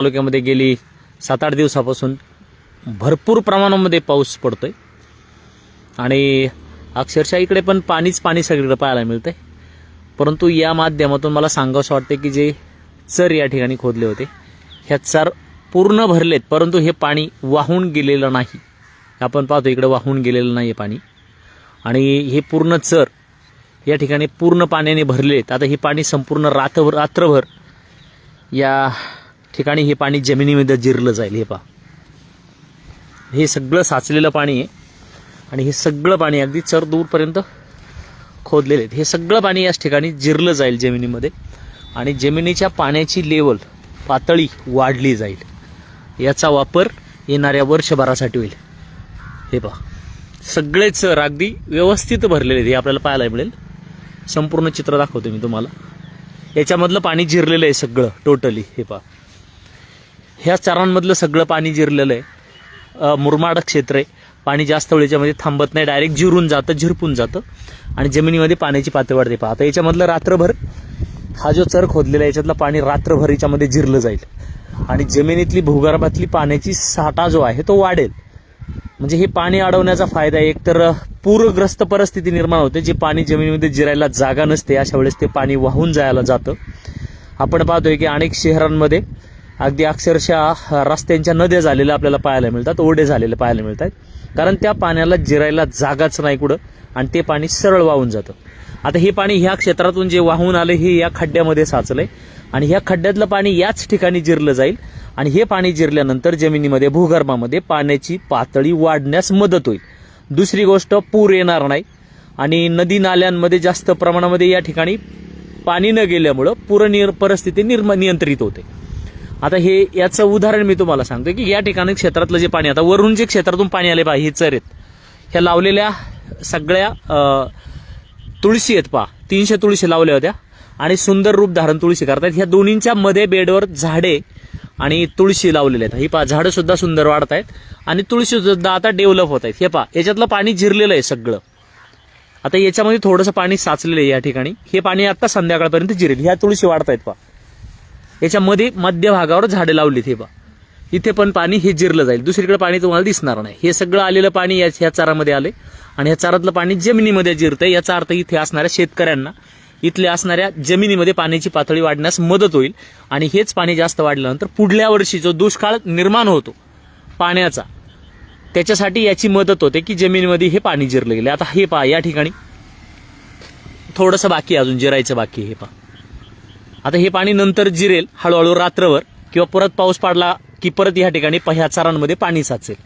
तालुक्यामध्ये गेली 7-8 दिवसापासून भरपूर प्रमाणामध्ये पाऊस पडतोय आणि अक्षरशः इकडे पण पाणीच पाणी सगळीकडे पाहायला मिळतंय। परंतु या माध्यमातून मला सांगावंसं वाटते की जे चर या ठिकाणी खोदले होते ह्या चर पूर्ण भरलेत, परंतु हे पाणी वाहून गेलेलं नाही। आपण पाहतो इकडे वाहून गेलेलं नाही पाणी आणि हे पूर्ण चर या ठिकाणी पूर्ण पाण्याने भरलेत। आता हे पाणी संपूर्ण रात्रभर या ठिकाणी हे पाणी जमिनीमध्ये जिरलं जाईल। हे पहा, हे सगळं साचलेलं पाणी आहे आणि हे सगळं पाणी अगदी चर दूरपर्यंत खोदलेले आहेत। हे सगळं पाणी याच ठिकाणी जिरलं जाईल जमिनीमध्ये आणि जमिनीच्या पाण्याची लेवल पातळी वाढली जाईल। याचा वापर येणाऱ्या वर्षभरासाठी होईल। हे पहा, सगळे चर अगदी व्यवस्थित भरलेले आहेत। हे आपल्याला पाहायला मिळेल। संपूर्ण चित्र दाखवतो मी तुम्हाला। याच्यामधलं पाणी जिरलेलं आहे सगळं टोटली। हे पहा, ह्या चरांमधलं सगळं पाणी जिरलेलं आहे। मुरमाड क्षेत्र आहे, पाणी जास्त वेळ याच्यामध्ये थांबत नाही, डायरेक्ट जिरून जातं, झिरपून जातं आणि जमिनीमध्ये पाण्याची पातळी वाढते। पहा, आता याच्यामधलं रात्रभर हा जो चर खोदलेला आहे याच्यातलं पाणी रात्रभर याच्यामध्ये जिरलं जाईल आणि जमिनीतली भूगर्भातली पाण्याची साठा जो आहे तो वाढेल। म्हणजे हे पाणी अडवण्याचा फायदा आहे। एकतर पूरग्रस्त परिस्थिती निर्माण होते, जे पाणी जमिनीमध्ये जिरायला जागा नसते अशा वेळेस ते पाणी वाहून जायला जातं। आपण पाहतोय की अनेक शहरांमध्ये अगदी अक्षरशः रस्त्यांच्या नद्या झालेल्या आपल्याला पाहायला मिळतात, ओढे झालेले पाहायला मिळतात, कारण त्या पाण्याला जिरायला जागाच नाही कुठं आणि ते पाणी सरळ वाहून जातं। आता हे पाणी ह्या क्षेत्रातून जे वाहून आलं हे या खड्ड्यामध्ये साचलंय आणि ह्या खड्ड्यातलं पाणी याच ठिकाणी जिरलं जाईल आणि हे पाणी जिरल्यानंतर जमिनीमध्ये भूगर्भामध्ये पाण्याची पातळी वाढण्यास मदत होईल। दुसरी गोष्ट, पूर येणार नाही आणि नदी नाल्यांमध्ये जास्त प्रमाणामध्ये या ठिकाणी पाणी न गेल्यामुळं पूर परिस्थिती नियंत्रित होते। आता हे याचं उदाहरण मी तुम्हाला सांगतो की या ठिकाणी क्षेत्रातलं जे पाणी, आता वरून जे क्षेत्रातून पाणी आले पहा, हे चर आहेत, ह्या लावलेल्या सगळ्या तुळशी आहेत पहा, 300 तुळशी लावल्या होत्या आणि सुंदर रूप धारण तुळशी करतात। ह्या दोन्हींच्या मध्ये बेडवर झाडे आणि तुळशी लावलेले आहेत। ही पहा, झाडं सुद्धा सुंदर वाढत आहेत आणि तुळशी सुद्धा आता डेव्हलप होत आहेत। हे पहा, याच्यातलं पाणी जिरलेलं आहे सगळं। आता याच्यामध्ये थोडंसं पाणी साचलेलं आहे या ठिकाणी, हे पाणी आता संध्याकाळपर्यंत जिरेल। ह्या तुळशी वाढत आहेत पहा, याच्यामध्ये मध्यभागावर झाडे लावलीत। हे पहा, इथे पण पाणी हे जिरलं जाईल, दुसरीकडे पाणी तुम्हाला दिसणार नाही। हे सगळं आलेलं पाणी ह्या चारामध्ये आले आणि ह्या चारातलं पाणी जमिनीमध्ये जिरतंय। याचा अर्थ इथे असणाऱ्या शेतकऱ्यांना इथल्या असणाऱ्या जमिनीमध्ये पाण्याची पातळी वाढण्यास मदत होईल आणि हेच पाणी जास्त वाढल्यानंतर पुढल्या वर्षी जो दुष्काळ निर्माण होतो पाण्याचा, त्याच्यासाठी याची मदत होते की जमिनीमध्ये हे पाणी जिरलं गेले। आता हे पहा, या ठिकाणी थोडंसं बाकी अजून जिरायचं बाकी। हे पहा, आता हे पाणी नंतर जिरेल हळूहळू रात्रभर किंवा परत पाऊस पडला की परत या ठिकाणी ह्या चारांमध्ये पाणी साचेल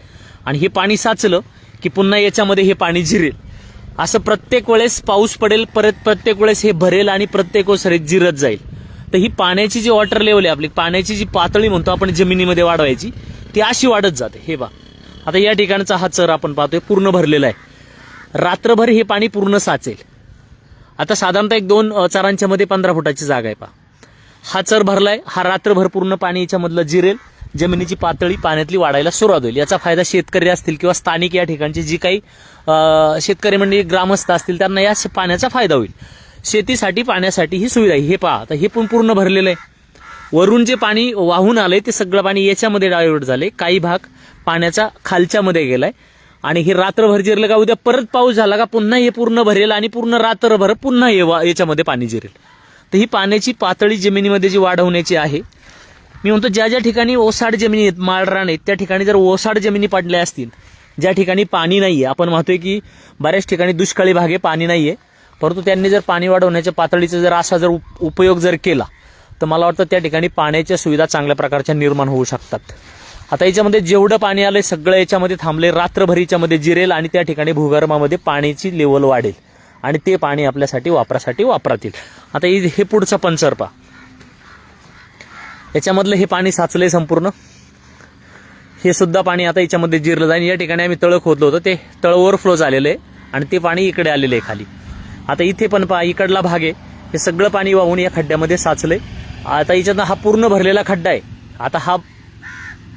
आणि हे पाणी साचलं की पुन्हा याच्यामध्ये हे पाणी जिरेल। असं प्रत्येक वेळेस पाऊस पडेल, परत प्रत्येक वेळेस हे भरेल आणि प्रत्येक वेळेस हे जिरत जाईल। तर ही पाण्याची जी वॉटर लेवल आहे आपली, पाण्याची जी पातळी म्हणतो आपण जमिनीमध्ये वाढवायची, ती अशी वाढत जाते। हे पहा, आता या ठिकाणचा हा चर आपण पाहतोय पूर्ण भरलेला आहे। रात्रभर हे पाणी पूर्ण साचेल। आता साधारणतः 1-2 चरांच्या मध्ये 15 फुटाची जागा आहे पहा। हा चर भरलाय, हा रात्रभर पूर्ण पाणी याच्यामधलं जिरेल, जमिनीची पातळी पाण्यातली वाढायला सुरुवात होईल। याचा फायदा शेतकरी असतील किंवा स्थानिक या ठिकाणचे जी काही शेतकरी म्हणजे ग्रामस्थ असतील त्यांना या पाण्याचा फायदा होईल। शेतीसाठी पाण्यासाठी ही सुविधा आहे। हे पहा, आता हे पण पूर्ण भरलेलं आहे। वरून जे पाणी वाहून आलंय ते सगळं पाणी याच्यामध्ये डायव्हर्ट झाले, काही भाग पाण्याचा खालच्या मध्ये गेलाय आणि हे रात्रभर जिरलं का उद्या परत पाऊस झाला का पुन्हा हे पूर्ण भरेल आणि पूर्ण रात्रभर पुन्हा याच्यामध्ये पाणी जिरेल। तर ही पाण्याची पातळी जमिनीमध्ये जी वाढवण्याची आहे, मी म्हणतो ज्या ज्या ठिकाणी ओसाड जमिनी आहेत, माळरान आहेत, त्या ठिकाणी जर ओसाड जमिनी पडल्या असतील, ज्या ठिकाणी पाणी नाहीये, आपण म्हणतोय की बऱ्याच ठिकाणी दुष्काळी भाग आहे, पाणी नाहीये, परंतु त्यांनी जर पाणी वाढवण्याच्या पातळीचा जर असा जर उपयोग जर केला तर मला वाटतं त्या ठिकाणी पाण्याच्या सुविधा चांगल्या प्रकारच्या निर्माण होऊ शकतात। आता याच्यामध्ये जेवढं पाणी आलंय सगळं याच्यामध्ये थांबले, रात्रभर याच्यामध्ये जिरेल आणि त्या ठिकाणी भूगर्भामध्ये पाण्याची लेवल वाढेल आणि ते पाणी आपल्यासाठी वापरासाठी वापरात येईल। आता हे पुढचं पंचर पहा, याच्यामधलं हे पाणी साचलंय संपूर्ण, हे सुद्धा पाणी आता याच्यामध्ये जिरलं जाईल। या ठिकाणी आम्ही तळ खोदलं होतं, ते तळ ओव्हरफ्लो झालेलं आहे आणि ते पाणी इकडे आलेलं आहे खाली। आता इथे पण पहा, इकडला भाग आहे, हे सगळं पाणी वाहून या खड्ड्यामध्ये साचलंय। आता याच्यातनं हा पूर्ण भरलेला खड्डा आहे, आता हा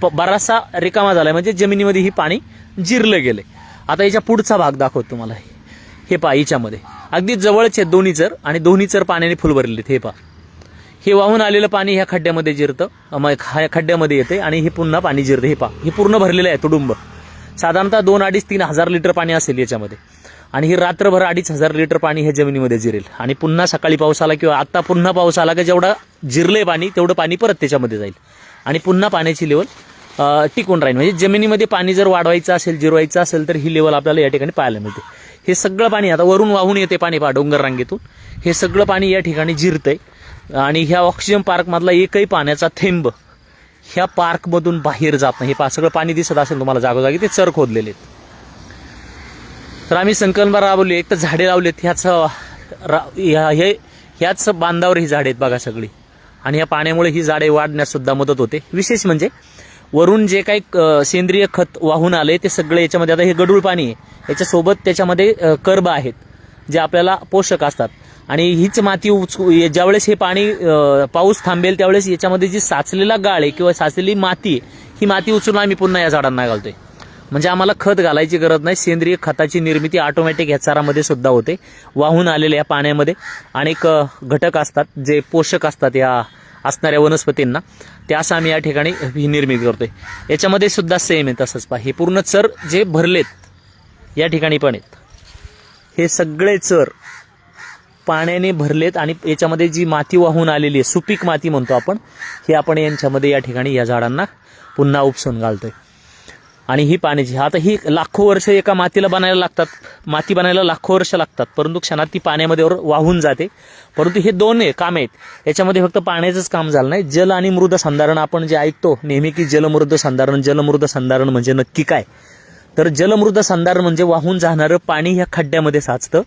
बराचसा रिकामा झालाय, म्हणजे जमिनीमध्ये ही पाणी जिरलं गेलंय। आता याच्या पुढचा भाग दाखवतो तुम्हाला। हे पहा, याच्यामध्ये अगदी जवळचे दोन्ही चर आणि दोन्ही चर पाण्याने फुल भरलेले। हे पहा, हे वाहून आलेलं पाणी ह्या खड्ड्यामध्ये जिरतं, ह्या खड्ड्यामध्ये येते आणि हे पुन्हा पाणी जिरतं. हे पूर्ण भरलेलं आहे तुडुंब. साधारणतः 2-2.5-3 हजार लिटर पाणी असेल याच्यामध्ये आणि हे रात्रभर 2,500 लिटर पाणी हे जमिनीमध्ये जिरेल. आणि पुन्हा सकाळी पाऊस आला किंवा आता पुन्हा पाऊस आला की जेवढा जिरले पाणी तेवढं पाणी परत त्याच्यामध्ये जाईल आणि पुन्हा पाण्याची लेवल टिकून राहील. म्हणजे जमिनीमध्ये पाणी जर वाढवायचं असेल, जिरवायचं असेल तर ही लेवल आपल्याला या ठिकाणी पाहायला मिळते. हे सगळं पाणी आता वरून वाहून येते पाणी पहा डोंगर रांगेतून. हे सगळं पाणी या ठिकाणी जिरतंय आणि ह्या ऑक्सिजन पार्कमधला एकही पाण्याचा थेंब ह्या पार्कमधून बाहेर जात नाही. हे सगळं पाणी दिसत असेल तुम्हाला जागोजागी, ते चर खोदलेले आहेत. तर आम्ही संकल्पना राबवली. एक तर झाडे लावलेत ह्याच बांधावर ही झाडे आहेत बघा सगळी. आणि या पाण्यामुळे ही झाडे वाढण्यास सुद्धा मदत होते. विशेष म्हणजे वरून जे काही सेंद्रिय खत वाहून आले ते सगळे याच्यामध्ये, आता हे गढूळ पाणी आहे, याच्यासोबत त्याच्यामध्ये कर्ब आहेत जे आपल्याला पोषक असतात. आणि हीच माती ज्यावेळेस हे पाणी पाऊस थांबेल त्यावेळेस याच्यामध्ये जी साचलेला गाळ आहे किंवा साचलेली माती आहे, ही माती उचलून आम्ही पुन्हा या झाडांना घालतोय. म्हणजे आम्हाला खत घालायची गरज नाही. सेंद्रिय खताची निर्मिती ऑटोमॅटिक ह्या चारामध्ये सुद्धा होते. वाहून आलेल्या या पाण्यामध्ये अनेक घटक असतात जे पोषक असतात या असणाऱ्या वनस्पतींना, त्यास आम्ही या ठिकाणी ही निर्मिती करतोय. याच्यामध्ये सुद्धा सेम आहे तसंच पहा. हे पूर्ण चर जे भरलेत या ठिकाणी पण आहेत, हे सगळे चर पाण्याने भरलेत आणि याच्यामध्ये जी माती वाहून आलेली आहे, सुपीक माती म्हणतो आपण, हे आपण यांच्यामध्ये या ठिकाणी या झाडांना पुन्हा उपसून घालतोय. आणि ही पाण्याची, आता ही लाखो वर्ष एका मातीला बनायला लागतात, माती बनायला लाखो वर्ष लागतात, परंतु क्षणात ती पाण्यामध्ये वाहून जाते. परंतु हे दोन काम आहेत, याच्यामध्ये फक्त पाण्याचंच काम झालं नाही. जल आणि मृद संधारण आपण जे ऐकतो नेहमी की जलमृद संधारण म्हणजे नक्की काय, तर जलमृद संधारण म्हणजे वाहून जाणारं पाणी ह्या खड्ड्यामध्ये साचतं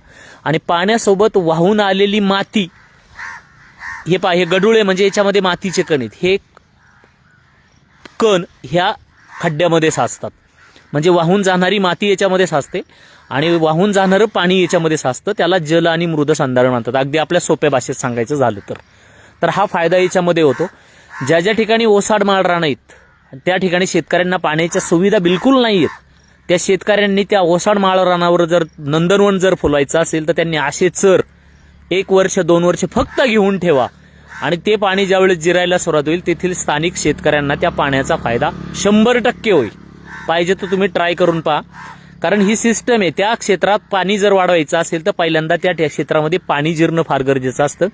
आणि पाण्यासोबत वाहून आलेली माती, हे पहा हे गडुळे म्हणजे याच्यामध्ये मातीचे कण आहेत, हे कण ह्या खड्ड्यामध्ये साचतात. म्हणजे वाहून जाणारी माती याच्यामध्ये साचते आणि वाहून जाणारं पाणी याच्यामध्ये साचतं. त्याला जल आणि मृद संधारण म्हणतात, अगदी आपल्या सोप्या भाषेत सांगायचं झालं तर. हा फायदा याच्यामध्ये होतो. ज्या ज्या ठिकाणी ओसाड माळ रान आहेत त्या ठिकाणी शेतकऱ्यांना पाण्याच्या सुविधा बिलकुल नाही आहेत, त्या शेतकऱ्यांनी त्या ओसाड माळ रानावर जर नंदनवन जर फुलवायचं असेल तर त्यांनी असे चर 1 वर्ष 2 वर्ष फक्त घेऊन ठेवा आणि ते पाणी ज्यावेळेस जिरायला सुरुवात होईल तेथील स्थानिक शेतकऱ्यांना त्या पाण्याचा फायदा 100% होईल. पाहिजे तर तुम्ही ट्राय करून पहा, कारण ही सिस्टम आहे. त्या क्षेत्रात पाणी जर वाढवायचं असेल तर पहिल्यांदा त्या क्षेत्रामध्ये पाणी जिरणं फार गरजेचं असतं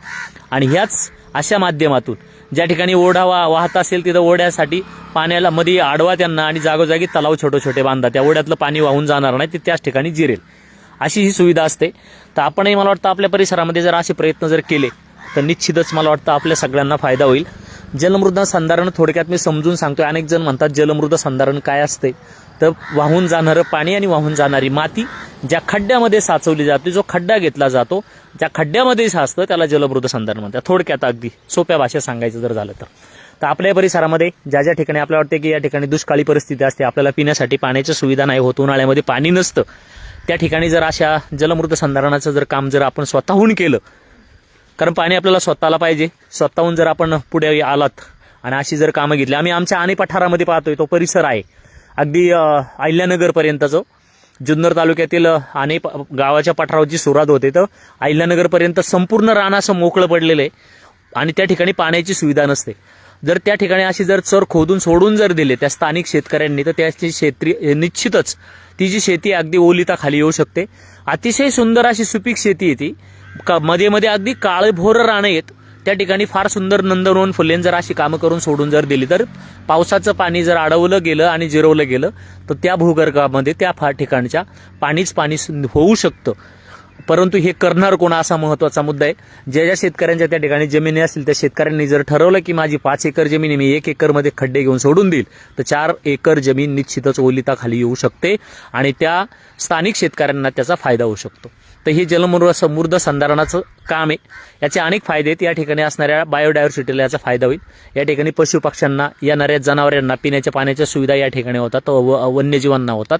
आणि ह्याच अशा माध्यमातून ज्या ठिकाणी ओढा वाहत असेल तिथं ओढ्यासाठी पाण्याला मध्ये आडवा त्यांना आणि जागोजागी तलाव छोटे छोटे बांधा, त्या ओढ्यातलं पाणी वाहून जाणार नाही, ते त्याच ठिकाणी जिरेल, अशी ही सुविधा असते. तर आपणही मला वाटतं आपल्या परिसरामध्ये जर असे प्रयत्न जर केले तर निश्चितच मला वाटतं आपल्या सगळ्यांना फायदा होईल. जलमृद संधारण थोडक्यात मी समजून सांगतोय. अनेक जण म्हणतात जलमृद संधारण काय असते, तर वाहून जाणारं पाणी आणि वाहून जाणारी माती ज्या खड्ड्यामध्ये साचवली जाते, जो खड्डा घेतला जातो त्या खड्ड्यामध्ये साचतं, त्याला जलमृद संधारण म्हणतात. थोडक्यात अगदी सोप्या भाषेत सांगायचं जर झालं तर आपल्या परिसरामध्ये ज्या ज्या ठिकाणी आपल्याला वाटते की या ठिकाणी दुष्काळी परिस्थिती असते, आपल्याला पिण्यासाठी पाण्याची सुविधा नाही होत, उन्हाळ्यामध्ये पाणी नसतं, त्या ठिकाणी जर अशा जलमृद संधारणाचं जर काम जर आपण स्वतःहून केलं, कारण पाणी आपल्याला स्वतःला पाहिजे, स्वतःहून जर आपण पुढे आलात आणि अशी जर कामं घेतली. आम्ही आमच्या आणे पठारामध्ये पाहतोय, तो परिसर आहे अगदी अहिल्यानगरपर्यंत, जुन्नर तालुक्यातील आणे गावाच्या पठारावरची सुरुवात होते तर अहिल्यानगरपर्यंत संपूर्ण रान असं मोकळं पडलेलं आहे आणि त्या ठिकाणी पाण्याची सुविधा नसते. जर त्या ठिकाणी अशी जर चर खोदून सोडून जर दिले त्या स्थानिक शेतकऱ्यांनी तर त्याची निश्चितच ती जी शेती अगदी ओलिताखाली येऊ शकते. अतिशय सुंदर अशी सुपीक शेती आहे ती. मध्ये मध्ये अगदी काळेभोर रानं आहेत, त्या ठिकाणी फार सुंदर नंदनवन फुलेन जर अशी कामं करून सोडून जर दिली तर पावसाचं पाणी जर अडवलं गेलं आणि जिरवलं गेलं तर त्या भूगर्भामध्ये त्या ठिकाणच्या पाणी होऊ शकतं. परंतु हे करणार कोण असा महत्वाचा मुद्दा आहे. ज्या ज्या शेतकऱ्यांच्या त्या ठिकाणी जमिनी असतील त्या शेतकऱ्यांनी जर ठरवलं की माझी 5 एकर जमीन आहे, मी 1 एकरमध्ये खड्डे घेऊन सोडून देईल, तर 4 एकर जमीन निश्चितच ओलिताखाली येऊ शकते आणि त्या स्थानिक शेतकऱ्यांना त्याचा फायदा होऊ शकतो. तर हे जलमृद संधारणाचं काम आहे. याचे अनेक फायदे आहेत. या ठिकाणी असणाऱ्या बायोडायव्हर्सिटीला याचा फायदा होईल. या ठिकाणी पशुपक्ष्यांना, येणाऱ्या जनावरांना पिण्याच्या पाण्याच्या सुविधा या ठिकाणी होतात, वन्यजीवांना होतात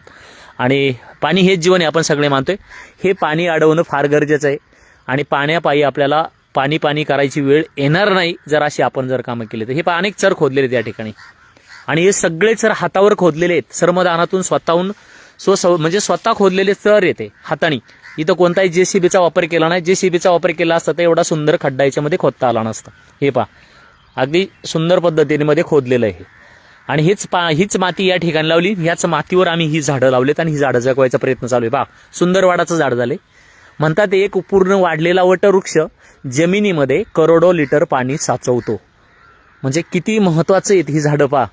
आणि पाणी हेच जीवन आहे आपण सगळे मानतोय. हे पाणी अडवणं फार गरजेचं आहे आणि पाण्यापायी आपल्याला पाणी करायची वेळ येणार नाही जर अशी आपण जर कामं केली तर. हे अनेक चर खोदलेले आहेत या ठिकाणी आणि हे सगळे चर हातावर खोदलेले आहेत. श्रमदानातून स्वतःहून म्हणजे स्वतः खोदलेले चर येते हाताने इथं कोणताही JCBचा वापर केला नाही. JCBचा वापर केला असता तर एवढा सुंदर खड्डा याच्यामध्ये खोदता आला नसता. हे पहा, अगदी सुंदर पद्धतीने मध्ये खोदलेलं आहे. आणि हीच माती या ठिकाणी लावली. ह्याच मातीवर आम्ही ही झाडं लावलेत आणि ही झाडं जगवायचा प्रयत्न चालू आहे. पहा, सुंदर वाडाचं झाड झाले. म्हणतात एक पूर्ण वाढलेला वटवृक्ष जमिनीमध्ये करोडो लिटर पाणी साचवतो. म्हणजे किती महत्वाचं आहेत ही झाडं पहा.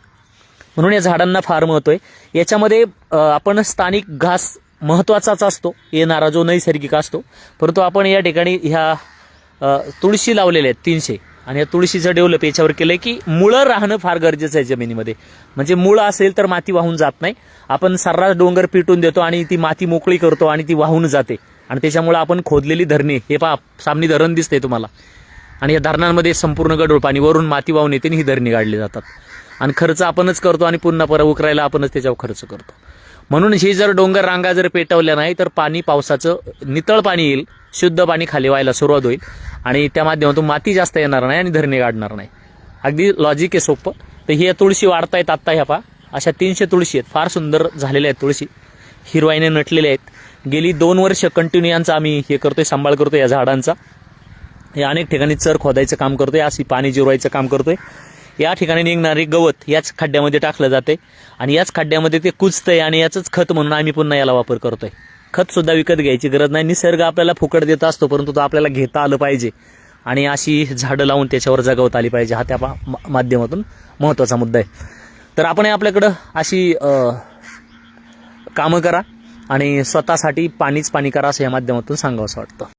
म्हणून या झाडांना फार महत्व आहे. याच्यामध्ये आपण स्थानिक घास महत्वाचाच असतो, येणारा जो नैसर्गिक असतो. परंतु आपण या ठिकाणी ह्या तुळशी लावलेल्या आहेत 300, आणि या तुळशीचं डेव्हलप याच्यावर केलंय की मुळं राहणं फार गरजेचं आहे जमिनीमध्ये. म्हणजे मुळं असेल तर माती वाहून जात नाही. आपण सर्रास डोंगर पिटून देतो आणि ती माती मोकळी करतो आणि ती वाहून जाते. आणि त्याच्यामुळे आपण खोदलेली धरणे, हे पहा सामनी धरण दिसते तुम्हाला, आणि या धरणांमध्ये संपूर्ण गढूळ पाणी वरून माती वाहून येते आणि ही धरणी काढली जातात. आणि खर्च आपणच करतो आणि पुन्हा परत उकरायला आपणच त्याच्यावर खर्च करतो. म्हणून हे जर डोंगर रांगा जर पेटवल्या नाही तर पाणी, पावसाचं नितळ पाणी येईल, शुद्ध पाणी खाली व्हायला सुरुवात होईल आणि त्या माध्यमातून माती जास्त येणार नाही आणि धरणे काढणार नाही. अगदी लॉजिक आहे सोपं. तर ही तुळशी वाढतायत आत्ता, ह्या पहा अशा 300 तुळशी आहेत. फार सुंदर झालेल्या आहेत तुळशी, हिरवाईने नटलेल्या आहेत. गेली 2 वर्ष कंटिन्यू यांचा आम्ही हे करतोय, सांभाळ करतोय या झाडांचा. हे अनेक ठिकाणी चर खोदायचं काम करतोय, अशी पाणी जिरवायचं काम करतोय. या ठिकाणी निघणारे गवत याच खड्ड्यामध्ये टाकलं जाते आणि याच खड्ड्यामध्ये ते कुजतंय आणि याचंच खत म्हणून आम्ही पुन्हा याला वापर करतोय. खत सुद्धा विकत घ्यायची गरज नाही. निसर्ग आपल्याला फुकट देत असतो, परंतु तो आपल्याला घेता आलं पाहिजे आणि अशी झाडं लावून त्याच्यावर जगवता आली पाहिजे. हा त्या माध्यमातून महत्त्वाचा मुद्दा आहे. तर आपण आपल्याकडं अशी कामं करा आणि स्वतःसाठी पाणी करा, असं या माध्यमातून सांगावं असं वाटतं.